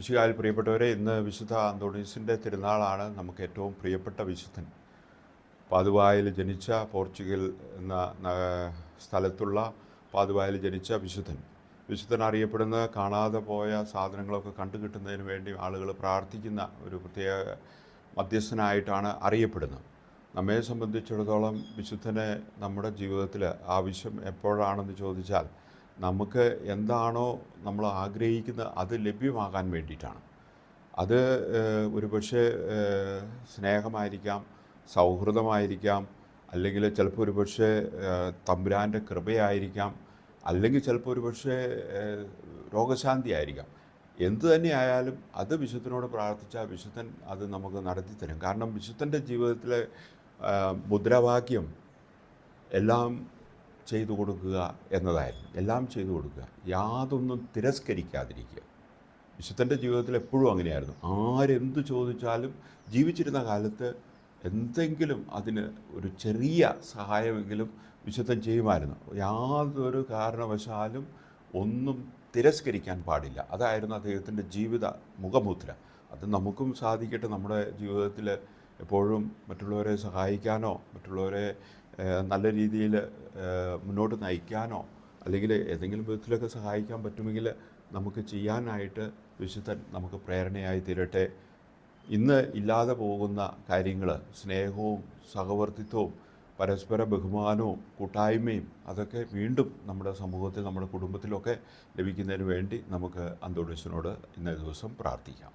മിശിഹായിൽ പ്രിയപ്പെട്ടവരെ, ഇന്ന് വിശുദ്ധ അന്തോണീസിൻ്റെ തിരുനാളാണ്. നമുക്ക് ഏറ്റവും പ്രിയപ്പെട്ട വിശുദ്ധൻ, പാതുവായിൽ ജനിച്ച, പോർച്ചുഗൽ എന്ന സ്ഥലത്തുള്ള പാതുവായിൽ ജനിച്ച വിശുദ്ധൻ അറിയപ്പെടുന്ന കാണാതെ പോയ സാധനങ്ങളൊക്കെ കണ്ടുകിട്ടുന്നതിന് വേണ്ടി ആളുകൾ പ്രാർത്ഥിക്കുന്ന ഒരു പ്രത്യേക മധ്യസ്ഥനായിട്ടാണ് അറിയപ്പെടുന്നത്. നമ്മെ സംബന്ധിച്ചിടത്തോളം വിശുദ്ധനെ നമ്മുടെ ജീവിതത്തിൽ ആവശ്യം എപ്പോഴാണെന്ന് ചോദിച്ചാൽ, നമുക്ക് എന്താണോ നമ്മൾ ആഗ്രഹിക്കുന്നത് അത് ലഭ്യമാകാൻ വേണ്ടിയിട്ടാണ്. അത് ഒരുപക്ഷെ സ്നേഹമായിരിക്കാം, സൗഹൃദമായിരിക്കാം, അല്ലെങ്കിൽ ചിലപ്പോൾ ഒരുപക്ഷെ തമ്പുരാൻ്റെ കൃപയായിരിക്കാം, അല്ലെങ്കിൽ ചിലപ്പോൾ ഒരുപക്ഷെ രോഗശാന്തി ആയിരിക്കാം. എന്തു തന്നെയായാലും അത് വിശുദ്ധനോട് പ്രാർത്ഥിച്ചാൽ വിശുദ്ധൻ അത് നമുക്ക് നടത്തിത്തരും. കാരണം വിശുദ്ധൻ്റെ ജീവിതത്തിലെ മുദ്രാവാക്യം എല്ലാം ചെയ്തു കൊടുക്കുക എന്നതായിരുന്നു. എല്ലാം ചെയ്തു കൊടുക്കുക, യാതൊന്നും തിരസ്കരിക്കാതിരിക്കുക. വിശുദ്ധൻ്റെ ജീവിതത്തിൽ എപ്പോഴും അങ്ങനെയായിരുന്നു. ആരെന്തു ചോദിച്ചാലും ജീവിച്ചിരുന്ന കാലത്ത് എന്തെങ്കിലും അതിന് ഒരു ചെറിയ സഹായമെങ്കിലും വിശുദ്ധൻ ചെയ്യുമായിരുന്നു. യാതൊരു കാരണവശാലും ഒന്നും തിരസ്കരിക്കാൻ പാടില്ല. അതായിരുന്നു അദ്ദേഹത്തിൻ്റെ ജീവിത മുഖമുദ്ര. അത് നമുക്കും സാധിക്കട്ടെ. നമ്മുടെ ജീവിതത്തിൽ എപ്പോഴും മറ്റുള്ളവരെ സഹായിക്കാനോ, മറ്റുള്ളവരെ നല്ല രീതിയിൽ മുന്നോട്ട് നയിക്കാനോ, അല്ലെങ്കിൽ ഏതെങ്കിലും വിധത്തിലൊക്കെ സഹായിക്കാൻ പറ്റുമെങ്കിൽ നമുക്ക് ചെയ്യാനായിട്ട് വിശുദ്ധൻ നമുക്ക് പ്രേരണയായി തീരട്ടെ. ഇന്ന് ഇല്ലാതെ പോകുന്ന കാര്യങ്ങൾ, സ്നേഹവും സഹവർത്തിത്വവും പരസ്പര ബഹുമാനവും കൂട്ടായ്മയും, അതൊക്കെ വീണ്ടും നമ്മുടെ സമൂഹത്തിൽ, നമ്മുടെ കുടുംബത്തിലൊക്കെ ലഭിക്കുന്നതിന് വേണ്ടി നമുക്ക് അന്തോണീസിനോട് ഇന്നേ ദിവസം പ്രാർത്ഥിക്കാം.